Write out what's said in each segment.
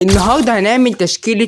النهارده هنعمل تشكيلة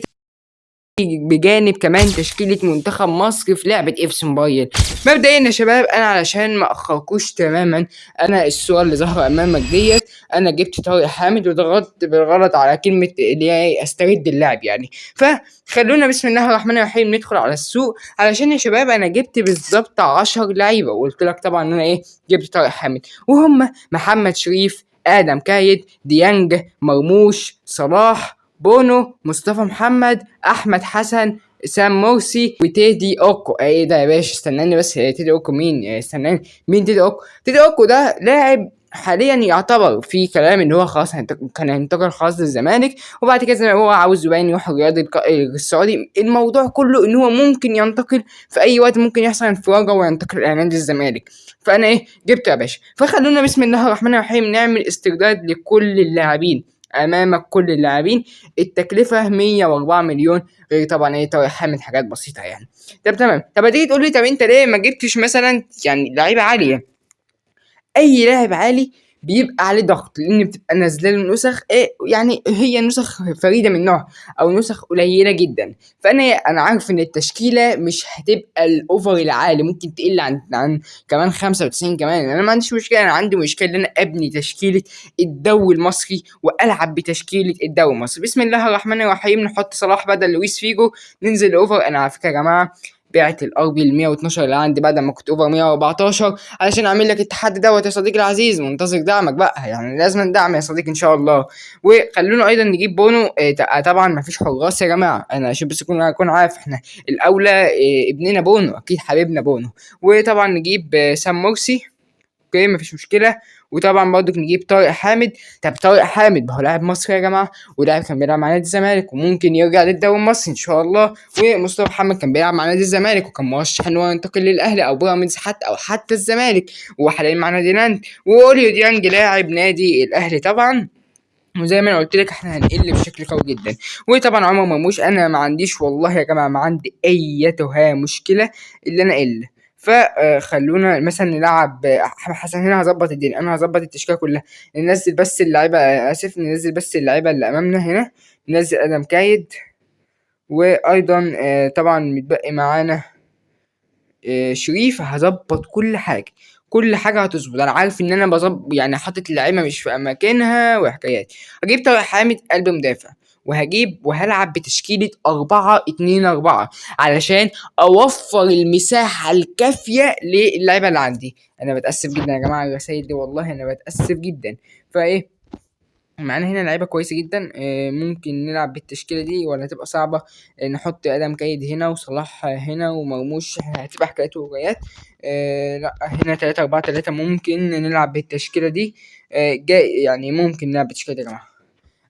بجانب كمان تشكيلة منتخب مصر في لعبة اف موبايل. مبدئيا يا شباب، انا علشان ما اخركوش تماما، انا الصورة اللي ظاهرة امامك ديت انا جبت طارق حامد وضغطت بالغلط على كلمة اللي هي استرد اللعب يعني. فخلونا بسم الله الرحمن الرحيم ندخل على السوق، علشان يا شباب انا جبت بالظبط 10 لعيبة، وقلت لك طبعا ان انا جبت طارق حامد، وهم محمد شريف، ادم كايد، ديانج، مرموش، صلاح، بونو، مصطفى محمد، احمد حسن، سام مرسي، وتيدي اوكو. ايه ده يا باشا؟ استناني بس، تيدي اوكو مين؟ استناني، مين تيدي اوكو؟ تيدي اوكو ده لاعب حاليا يعتبر في كلام ان هو خلاص كان هينتقل خلاص للزمالك، وبعد كده هو عاوز يبين يروح الرياض السعودي. الموضوع كله ان هو ممكن ينتقل في اي وقت، ممكن يحصل انفراجه وينتقل الى نادي الزمالك. فانا جبته يا باشا. فخلونا بسم الله الرحمن الرحيم نعمل استرداد لكل اللاعبين امامك، كل اللاعبين. التكلفه 104 مليون، غير طبعا طارق حامد حاجات بسيطه يعني. طب تمام. طب هتيجي تقول لي طب انت ليه ما جبتش مثلا يعني لعيبه عاليه؟ اي لاعب عالي بيبقى عليه ضغط، لان بتبقى نازله له نسخ يعني هي نسخ فريده من نوعها او نسخ قليله جدا. فانا عارف ان التشكيله مش هتبقى الاوفر العالي، ممكن تقل عن كمان 95 كمان. انا ما عنديش مشكله، انا عندي مشكله ان انا ابني تشكيله الدوري المصري والعب بتشكيله الدوري المصري. بسم الله الرحمن الرحيم، نحط صلاح بدل لويس فيجو، ننزل اوفر. انا على فكره يا جماعه بعت الار بي ال 112 اللي عندي بعد ما كنت اوفر 114 علشان اعمل لك التحدي دوت يا صديقي العزيز. منتظر دعمك بقى، يعني لازم ندعم يا صديقي ان شاء الله. وخلونا ايضا نجيب بونو. طبعا ما فيش حراس يا جماعه، انا عشان بس اكون عارف احنا الاولى ابننا بونو، اكيد حبيبنا بونو. وطبعا نجيب سام مرسي، اوكي مفيش مشكله. وطبعا برضك نجيب طارق حامد. طب طارق حامد ما هو لاعب مصري يا جماعه، ولاعب كان بيلعب مع نادي الزمالك وممكن يرجع للدوري المصري ان شاء الله. ومصطفى محمد كان بيلعب مع نادي الزمالك وكان مرشح ان هو ينتقل للاهلي او بيراميدز حتى او حتى الزمالك، وهو حاليا مع نادي نانت. واوليو ديانج لاعب نادي الاهلي طبعا. وزي ما انا قلت لك احنا هنقل بشكل قوي جدا. وطبعا عمر مرموش انا ما عنديش والله يا جماعه، ما عندي ايتها مشكله اللي انا اقل. فخلونا مثلا نلعب احمد حسن. هنا هظبط الدنيا، انا هظبط التشكيله كلها. ننزل بس اللعيبه، اسف ننزل بس اللعيبه اللي امامنا هنا. ننزل ادم كايد، وايضا طبعا متبقي معانا شريف. هظبط كل حاجه، كل حاجه هتظبط. انا عارف ان انا بظبط يعني حاطط اللعيبه مش في اماكنها وحكايات. هجيب طارق حامد قلب مدافع، وهلعب بتشكيلة 4-2-4 علشان أوفر المساحة الكافية للعيبة اللي عندي. أنا بتأسف جدا يا جماعة على الرسايل دي، والله أنا بتأسف جدا. معانا هنا لعيبه كويسه جدا. ممكن نلعب بالتشكيله دي ولا هتبقى صعبه؟ نحط ادم كايد هنا وصلاح هنا ومرموش، هتبقى حكايات وروايات. لا هنا 3-4-3 ممكن نلعب بالتشكيله دي. جاي يعني ممكن نلعب بالتشكيله دي يا جماعه.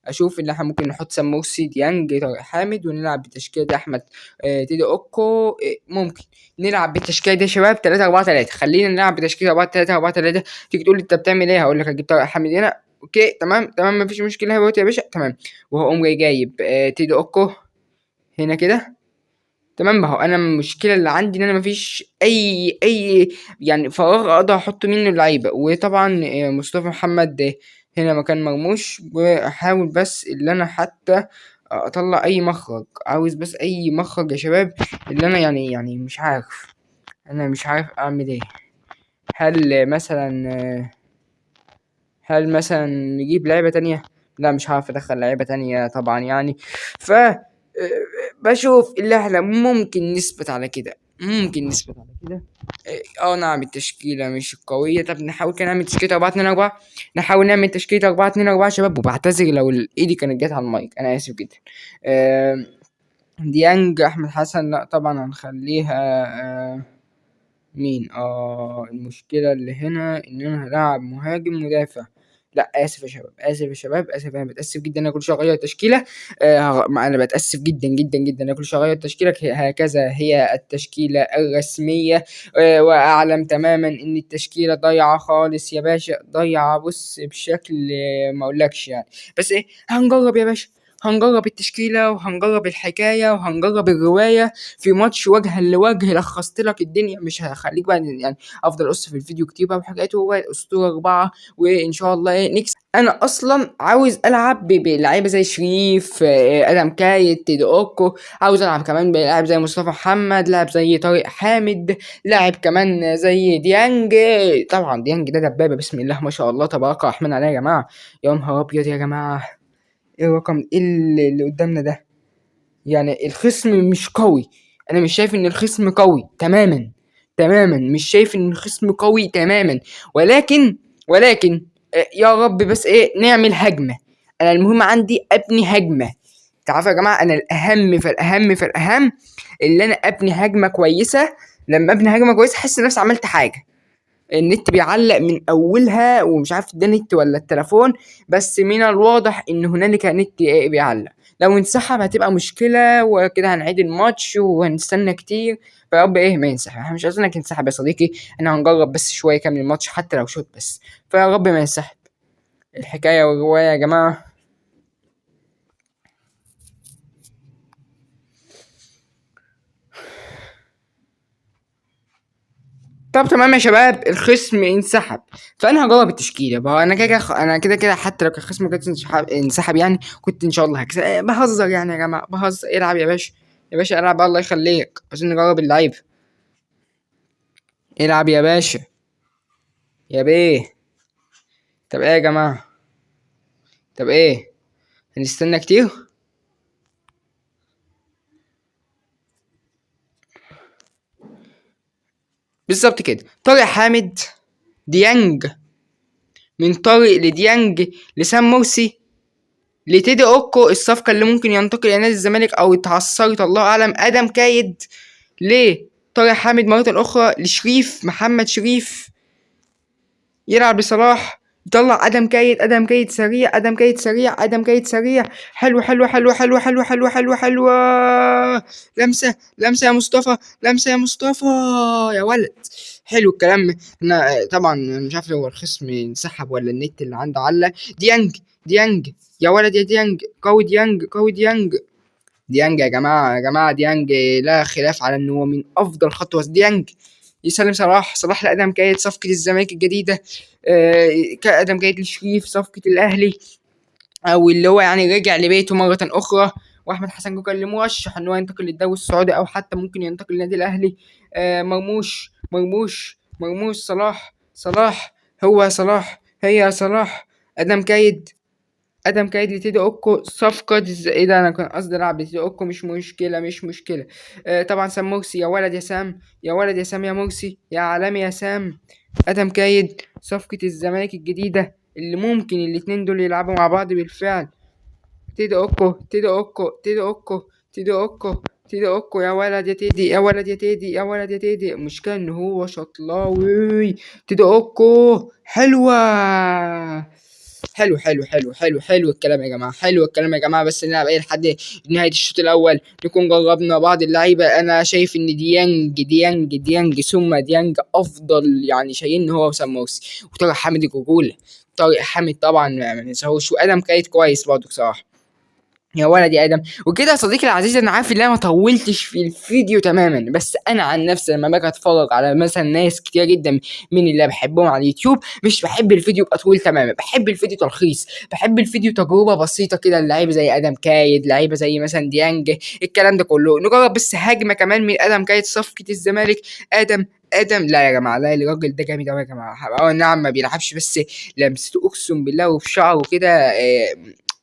اشوف اللي احنا ممكن نحط سام مرسي، ديانج، طارق حامد، ونلعب بالتشكيله دي احمد تيدي اوكو. ممكن نلعب بالتشكيله دي يا شباب 3-4-3. خلينا نلعب بتشكيله 4-3-4-3. تيجي تقول لي انت بتعمل ايه؟ هقول لك هجيب طارق حامد هنا، اوكي تمام تمام مفيش مشكله اهوت يا باشا تمام. وهقوم جايب تيدي اوكو هنا كده تمام. ما هو انا المشكله اللي عندي ان انا مفيش اي يعني فراغ اقدر احط منه اللعيبه. وطبعا مصطفى محمد هنا مكان مرموش. واحاول بس اللي انا حتى اطلع اي مخرج، عاوز بس اي مخرج يا شباب. اللي انا يعني مش عارف، انا مش عارف اعمل ايه. هل مثلا هل مثلا نجيب لعيبة تانية؟ لا مش هعرف ادخل لعيبة تانية طبعا يعني. ف بشوف اللي احنا ممكن نثبت على كده، ممكن نثبت على كده. نعم التشكيلة مش قوية. طب نحاول كده نعمل تشكيلة 4-2-4. نحاول نعمل تشكيلة 4-2-4 شباب. وبعتذر لو ايدي كانت جت على المايك، انا اسف جدا. آه، ديانج، احمد حسن لا طبعا هنخليها. مين المشكلة اللي هنا ان انا هلاعب مهاجم مدافع. لا اسف يا شباب، اسف يا شباب، اسف. انا بتاسف جدا، انا كل شويه اغير تشكيله. انا بتاسف جدا جدا جدا، انا كل شويه اغير تشكيله. هكذا هي التشكيله الرسميه. واعلم تماما ان التشكيله ضايعه خالص يا باشا، ضايعه بص بشكل ما اقولكش يعني. بس هنجرب يا باشا، هنجرب التشكيله وهنجرب الحكايه وهنجرب الروايه في ماتش وجها لوجه. لخصت لك الدنيا، مش هخليك بقى يعني افضل اقص في الفيديو كتير بقى وحاجات. هو الاسطوره 4 وان شاء الله نكسب. انا اصلا عاوز العب بلعيبه زي شريف، ادم كايت، تيدي اوكو. عاوز العب كمان بلاعب زي مصطفى محمد، لاعب زي طارق حامد، لاعب كمان زي ديانج. طبعا ديانج ده دبابه، بسم الله ما شاء الله تبارك الرحمن عليه يا جماعه. يا نهار ابيض يا جماعه، ايه الرقم ايه اللي قدامنا ده؟ يعني الخصم مش قوي، انا مش شايف ان الخصم قوي تماما تماما، مش شايف ان الخصم قوي تماما. ولكن يا رب بس نعمل هجمة. انا المهم عندي ابني هجمة. تعرفوا يا جماعة، انا الاهم اللي انا ابني هجمة كويسة. لما ابني هجمة كويسة احس نفسي عملت حاجة. النت بيعلق من اولها، ومش عارف ده نت ولا التليفون، بس من الواضح ان هنالك نت بيعلق. لو انسحب هتبقى مشكلة، وكده هنعيد الماتش وهنستنى كتير. فيا رب ما ينسحب، احنا مش عايزينك ينسحب يا صديقي. احنا هنجرب بس شوية كام الماتش حتى لو شوط بس. فيا رب ما ينسحب. الحكاية والرواية يا جماعة. طب تمام يا شباب، الخصم انسحب. فانا هجرب التشكيله بقى. انا كده كده حتى لو كان الخصم كان انسحب يعني كنت ان شاء الله هكسب. بهزر يعني يا جماعه، بهزر. العب يا باشا، يا باشا العب، الله يخليك. عايزين نجرب اللعيبه. العب يا باشا، يا بيه. طب ايه يا جماعه؟ طب هنستنى كتير؟ بالظبط كده. طارق حامد، ديانج، من طارق لديانج لسام مرسي لتيدي اوكو، الصفقه اللي ممكن ينتقل الى نادي الزمالك او اتعثرت الله اعلم. ادم كايد ليه؟ طارق حامد مرة أخرى لشريف، محمد شريف يلعب بصلاح، يطلع ادم كايد سريع، ادم كايد سريع. حلو. لمسه يا مصطفى، يا ولد. حلو الكلام. انا طبعا مش عارف هو الخصم انسحب ولا النت اللي عنده علّى. ديانج يا ولد، يا ديانج قوي، ديانج يا جماعة ديانج لا خلاف على انه هو من افضل خطوة. ديانج يسلم صلاح لادم كايد صفقة الزمالك الجديدة. كادم كايد لشريف صفقة الاهلي، او اللي هو يعني رجع لبيته مرة اخرى. واحمد حسن كوكا اللي مرشح ان هو ينتقل للدوري السعودي او حتى ممكن ينتقل للنادي الاهلي. مرموش صلاح هو صلاح، هي صلاح. ادم كايد لتيدي اوكو صفقة ايه ده؟ انا كان قصدي العب لتيدي اوكو، مش مشكلة. طبعا سام مرسي، يا ولد يا سام، يا مرسي، يا عالمي يا سام. ادم كايد صفقة الزمالك الجديدة اللي ممكن الاتنين دول يلعبوا مع بعض بالفعل. تيدي اوكو يا ولد يا تيدي، المشكلة ان هو شطلاوي. تيدي اوكو حلوة. حلو الكلام يا جماعه، بس نلعب لحد نهايه الشوط الاول نكون جربنا بعض اللعيبه. انا شايف ان ديانج ثم ديانج افضل، يعني شايفين ان هو وسام مرسي وطارق حامد الرجوله. طارق حامد طبعا ما ننساهوش، وادم كايت كويس برضه بصراحه. يا ولد يا ادم. وكده يا صديقي العزيز، انا عارف ان انا ما طولتش في الفيديو تماما، بس انا عن نفسي لما باجي اتفرج على مثلا ناس كتير جدا من اللي بحبهم على اليوتيوب، مش بحب الفيديو يبقى طويل تماما، بحب الفيديو تلخيص، بحب الفيديو تجربه بسيطه كده. اللعيبه زي ادم كايد، لعيبه زي مثلا ديانج، الكلام ده كله نجرب بس هجمه كمان من ادم كايد صفقه الزمالك. ادم لا يا جماعه، لا الراجل ده جامد قوي يا جماعه. نعم ما بيلعبش، بس لمسته اقسم بالله وبشعره كده.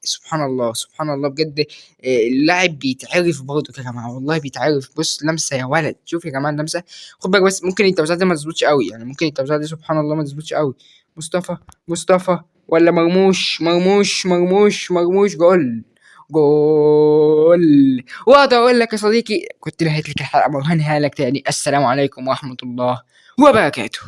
سبحان الله بجد. اللاعب بيتعرف برضه يا جماعه، والله بيتعرف. بص لمسه يا ولد، شوف يا جماعه لمسه. خد بالك بس ممكن التوزيع دي ما تظبطش قوي، يعني ممكن التوزيع دي سبحان الله ما تظبطش قوي. مصطفى ولا مرموش. جول. واقدر اقول لك يا صديقي كنت نهيت لك الحلقه وهنهاها لك تاني. السلام عليكم ورحمه الله وبركاته.